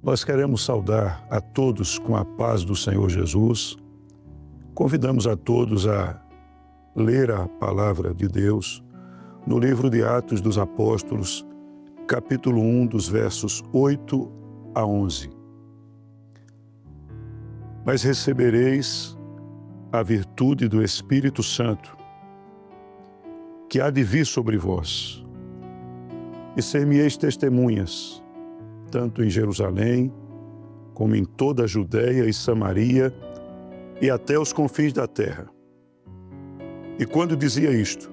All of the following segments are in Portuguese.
Nós queremos saudar a todos com a paz do Senhor Jesus. Convidamos a todos a ler a palavra de Deus no livro de Atos dos Apóstolos, capítulo 1, dos versos 8 a 11. Mas recebereis a virtude do Espírito Santo, que há de vir sobre vós, e ser-me-eis testemunhas, tanto em Jerusalém, como em toda a Judéia e Samaria, e até os confins da terra. E quando dizia isto,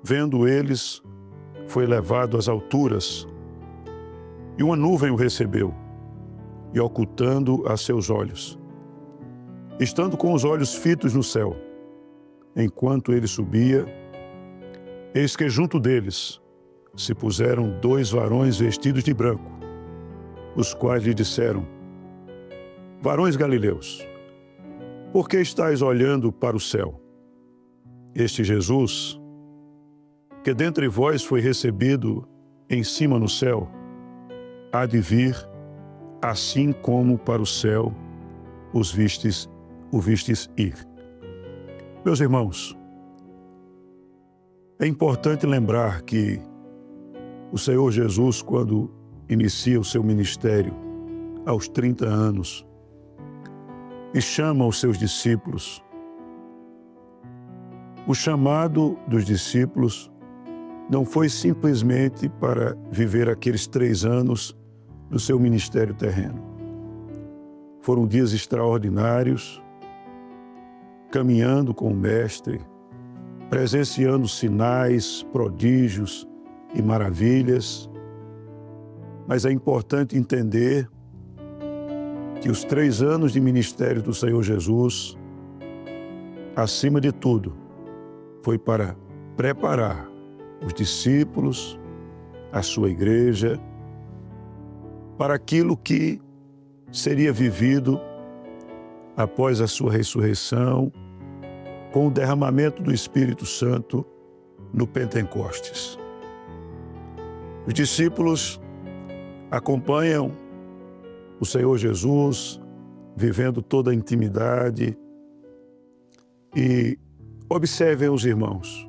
vendo eles, foi levado às alturas, e uma nuvem o recebeu, e ocultando a seus olhos, estando com os olhos fitos no céu, enquanto ele subia, eis que junto deles se puseram 2 varões vestidos de branco, os quais lhe disseram: varões galileus, por que estáis olhando para o céu? Este Jesus, que dentre vós foi recebido em cima no céu, há de vir, assim como para o céu o vistes ir. Meus irmãos, é importante lembrar que o Senhor Jesus, quando inicia o seu ministério aos 30 anos e chama os seus discípulos, o chamado dos discípulos não foi simplesmente para viver aqueles 3 anos do seu ministério terreno. Foram dias extraordinários, caminhando com o Mestre, presenciando sinais, prodígios e maravilhas. Mas é importante entender que os 3 anos de ministério do Senhor Jesus, acima de tudo, foi para preparar os discípulos, a sua igreja, para aquilo que seria vivido após a sua ressurreição, com o derramamento do Espírito Santo no Pentecostes. Os discípulos acompanham o Senhor Jesus, vivendo toda a intimidade, e observem os irmãos,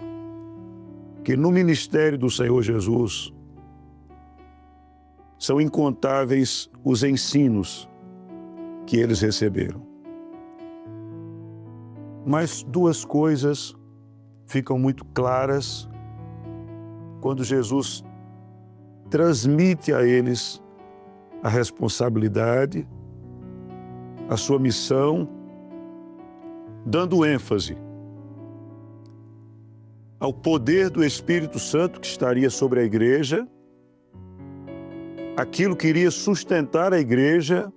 que no ministério do Senhor Jesus são incontáveis os ensinos que eles receberam. Mas 2 coisas ficam muito claras quando Jesus transmite a eles a responsabilidade, a sua missão, dando ênfase ao poder do Espírito Santo que estaria sobre a igreja, aquilo que iria sustentar a igreja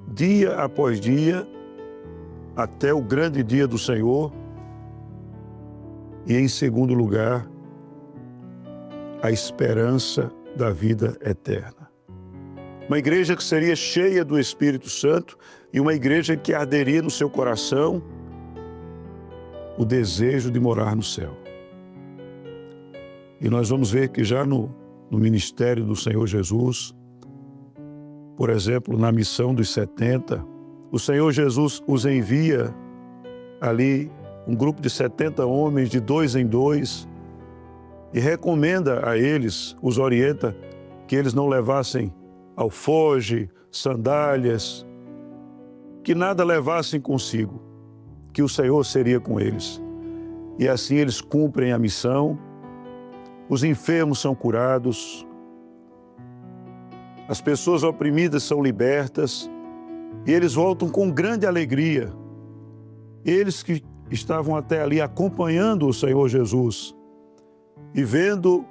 dia após dia, até o grande dia do Senhor, e em segundo lugar, a esperança da vida eterna. Uma igreja que seria cheia do Espírito Santo e uma igreja que arderia no seu coração o desejo de morar no céu. E nós vamos ver que já no ministério do Senhor Jesus, por exemplo, na missão dos 70, o Senhor Jesus os envia ali, um grupo de 70 homens, de 2 em 2, e recomenda a eles, os orienta, que eles não levassem alforje, sandálias, que nada levassem consigo, que o Senhor seria com eles. E assim eles cumprem a missão, os enfermos são curados, as pessoas oprimidas são libertas, e eles voltam com grande alegria. Eles que estavam até ali acompanhando o Senhor Jesus e vendo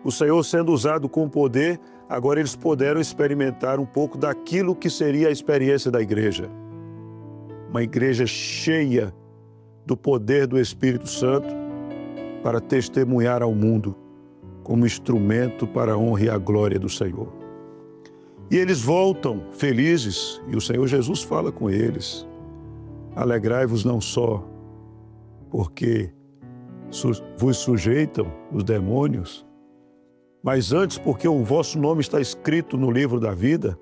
o Senhor sendo usado com poder, agora eles puderam experimentar um pouco daquilo que seria a experiência da igreja. Uma igreja cheia do poder do Espírito Santo para testemunhar ao mundo como instrumento para a honra e a glória do Senhor. E eles voltam felizes, e o Senhor Jesus fala com eles: alegrai-vos não só porque vos sujeitam os demônios, mas antes porque o vosso nome está escrito no livro da vida,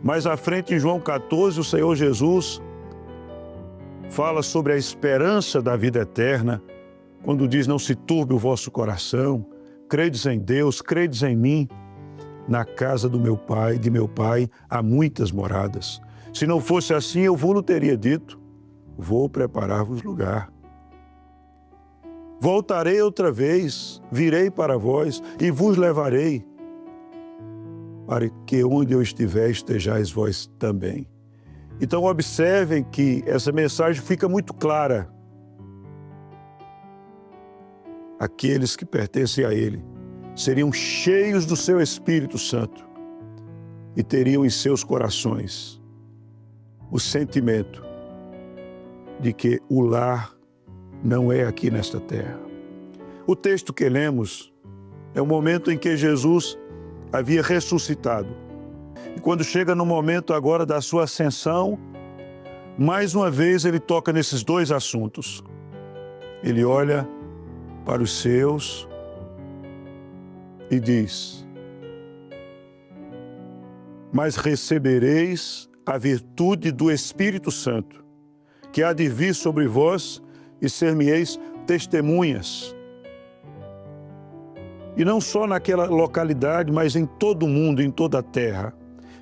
Mais à frente, em João 14, o Senhor Jesus fala sobre a esperança da vida eterna, quando diz: não se turbe o vosso coração, credes em Deus, credes em mim. Na casa de meu pai, há muitas moradas. Se não fosse assim, eu vou-lhe teria dito: vou preparar-vos lugar. Voltarei outra vez, virei para vós e vos levarei, para que onde eu estiver, estejais vós também. Então observem que essa mensagem fica muito clara. Aqueles que pertencem a Ele seriam cheios do seu Espírito Santo e teriam em seus corações o sentimento de que o lar não é aqui nesta terra. O texto que lemos é o momento em que Jesus havia ressuscitado. E quando chega no momento agora da sua ascensão, mais uma vez ele toca nesses dois assuntos. Ele olha para os seus e diz: mas recebereis a virtude do Espírito Santo, que há de vir sobre vós, e ser-me-eis testemunhas. E não só naquela localidade, mas em todo o mundo, em toda a terra.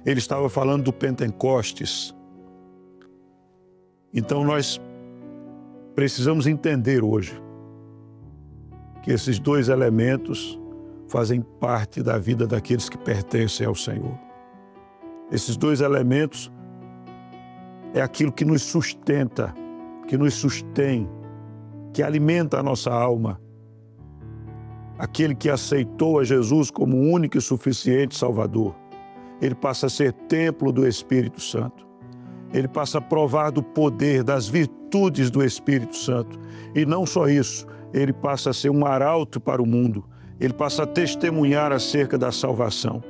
Ele estava falando do Pentecostes. Então nós precisamos entender hoje que esses dois elementos fazem parte da vida daqueles que pertencem ao Senhor. Esses dois elementos é aquilo que nos sustenta, que nos sustém, que alimenta a nossa alma. Aquele que aceitou a Jesus como o único e suficiente Salvador, ele passa a ser templo do Espírito Santo. Ele passa a provar do poder, das virtudes do Espírito Santo. E não só isso, ele passa a ser um arauto para o mundo. Ele passa a testemunhar acerca da salvação.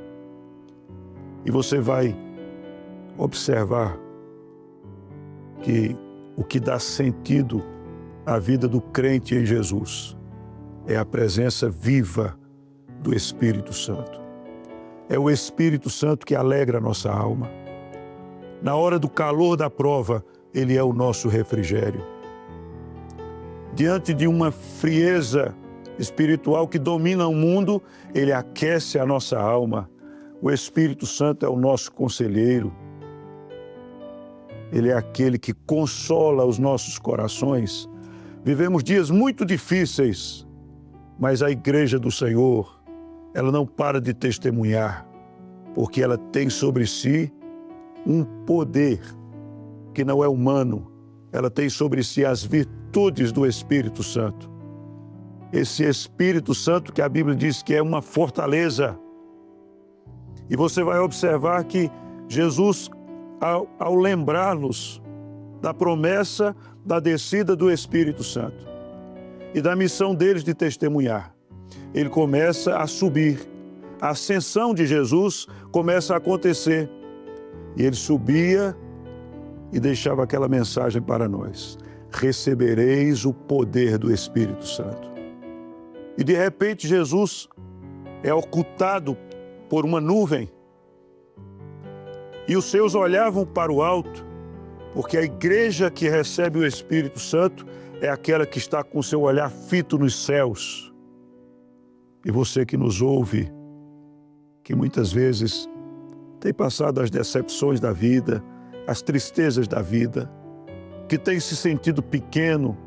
E você vai observar que o que dá sentido à vida do crente em Jesus é a presença viva do Espírito Santo. É o Espírito Santo que alegra a nossa alma. Na hora do calor da prova, ele é o nosso refrigério. Diante de uma frieza espiritual que domina o mundo, ele aquece a nossa alma. O Espírito Santo é o nosso conselheiro. Ele é aquele que consola os nossos corações. Vivemos dias muito difíceis, mas a igreja do Senhor, ela não para de testemunhar, porque ela tem sobre si um poder que não é humano. Ela tem sobre si as virtudes do Espírito Santo. Esse Espírito Santo que a Bíblia diz que é uma fortaleza. E você vai observar que Jesus, ao lembrar-nos da promessa da descida do Espírito Santo e da missão deles de testemunhar, ele começa a subir. A ascensão de Jesus começa a acontecer. E ele subia e deixava aquela mensagem para nós: recebereis o poder do Espírito Santo. E de repente Jesus é ocultado por uma nuvem. E os seus olhavam para o alto, porque a igreja que recebe o Espírito Santo é aquela que está com o seu olhar fito nos céus. E você que nos ouve, que muitas vezes tem passado as decepções da vida, as tristezas da vida, que tem se sentido pequeno,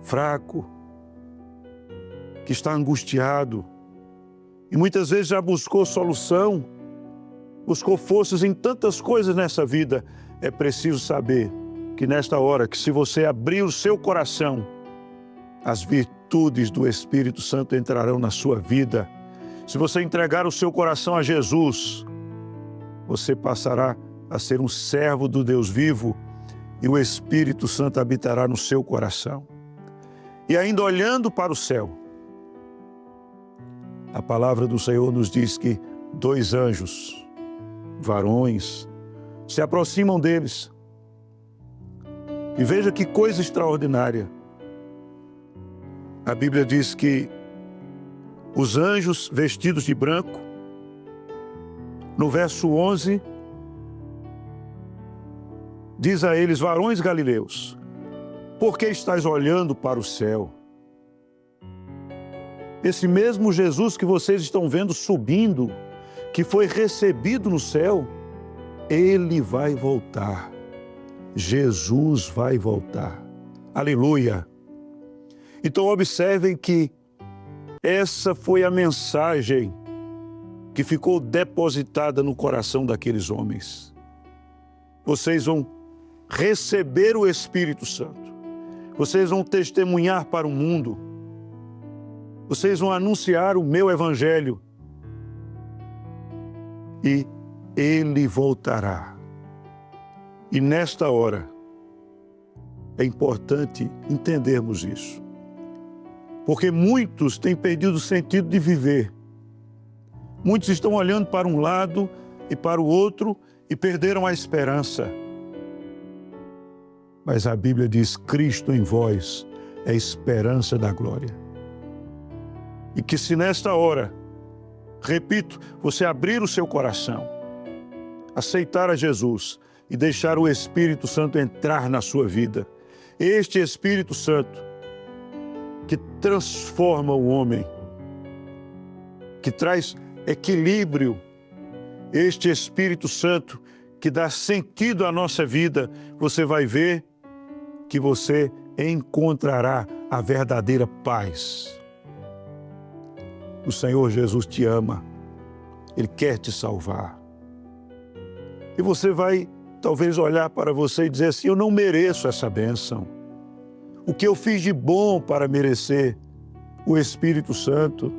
fraco, que está angustiado e muitas vezes já buscou solução, buscou forças em tantas coisas nessa vida. É preciso saber que nesta hora, que se você abrir o seu coração, as virtudes do Espírito Santo entrarão na sua vida. Se você entregar o seu coração a Jesus, você passará a ser um servo do Deus vivo e o Espírito Santo habitará no seu coração. E ainda olhando para o céu, a palavra do Senhor nos diz que 2 anjos, varões, se aproximam deles. E veja que coisa extraordinária. A Bíblia diz que os anjos vestidos de branco, no verso 11, diz a eles: varões galileus, por que estáis olhando para o céu? Esse mesmo Jesus que vocês estão vendo subindo, que foi recebido no céu, ele vai voltar. Jesus vai voltar. Aleluia! Então observem que essa foi a mensagem que ficou depositada no coração daqueles homens. Vocês vão receber o Espírito Santo. Vocês vão testemunhar para o mundo. Vocês vão anunciar o meu Evangelho. E ele voltará. E nesta hora, é importante entendermos isso. Porque muitos têm perdido o sentido de viver. Muitos estão olhando para um lado e para o outro e perderam a esperança. Mas a Bíblia diz: Cristo em vós é a esperança da glória. E que se nesta hora, repito, você abrir o seu coração, aceitar a Jesus e deixar o Espírito Santo entrar na sua vida, este Espírito Santo que transforma o homem, que traz equilíbrio, este Espírito Santo que dá sentido à nossa vida, você vai ver que você encontrará a verdadeira paz. O Senhor Jesus te ama, Ele quer te salvar. E você vai talvez olhar para você e dizer assim: eu não mereço essa bênção. O que eu fiz de bom para merecer o Espírito Santo?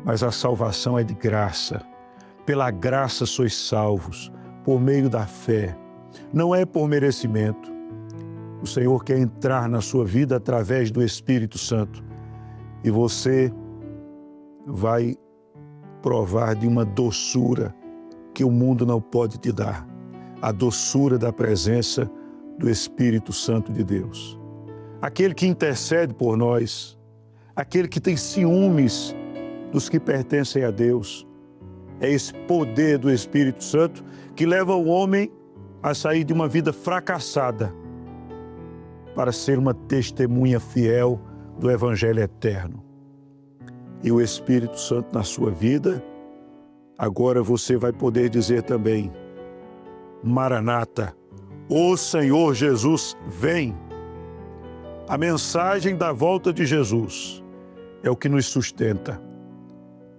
Mas a salvação é de graça. Pela graça sois salvos, por meio da fé. Não é por merecimento. O Senhor quer entrar na sua vida através do Espírito Santo. E você vai provar de uma doçura que o mundo não pode te dar. A doçura da presença do Espírito Santo de Deus. Aquele que intercede por nós, aquele que tem ciúmes dos que pertencem a Deus. É esse poder do Espírito Santo que leva o homem a sair de uma vida fracassada para ser uma testemunha fiel do Evangelho eterno. E o Espírito Santo na sua vida, agora você vai poder dizer também: Maranata, o Senhor Jesus vem. A mensagem da volta de Jesus é o que nos sustenta.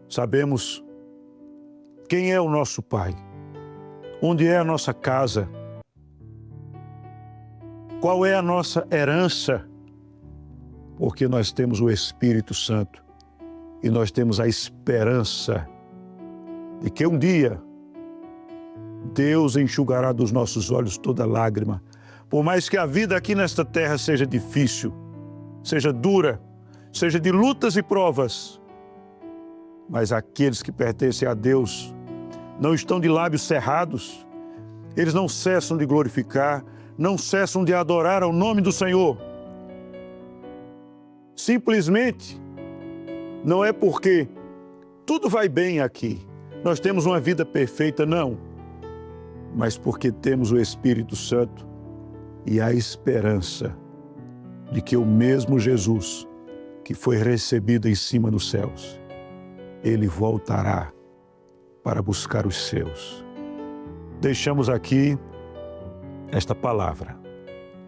Sabemos quem é o nosso Pai, onde é a nossa casa, qual é a nossa herança, porque nós temos o Espírito Santo e nós temos a esperança de que um dia Deus enxugará dos nossos olhos toda lágrima. Por mais que a vida aqui nesta terra seja difícil, seja dura, seja de lutas e provas, mas aqueles que pertencem a Deus não estão de lábios cerrados, eles não cessam de glorificar, não cessam de adorar ao nome do Senhor. Simplesmente, não é porque tudo vai bem aqui, nós temos uma vida perfeita, não. Mas porque temos o Espírito Santo e a esperança de que o mesmo Jesus que foi recebido em cima dos céus, Ele voltará para buscar os seus. Deixamos aqui esta palavra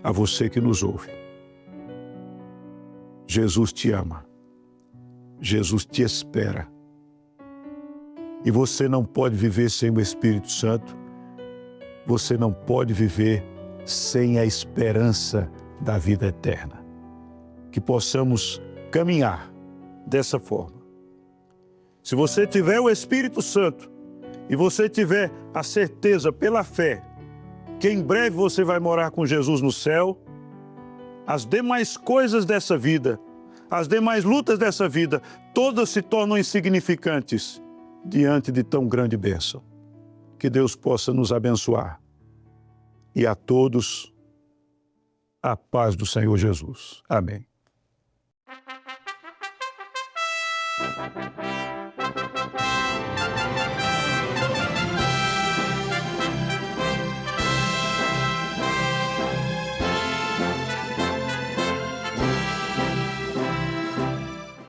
a você que nos ouve. Jesus te ama. Jesus te espera. E você não pode viver sem o Espírito Santo. Você não pode viver sem a esperança da vida eterna. Que possamos caminhar dessa forma. Se você tiver o Espírito Santo e você tiver a certeza pela fé que em breve você vai morar com Jesus no céu, as demais coisas dessa vida, as demais lutas dessa vida, todas se tornam insignificantes diante de tão grande bênção. Que Deus possa nos abençoar. E a todos, a paz do Senhor Jesus. Amém.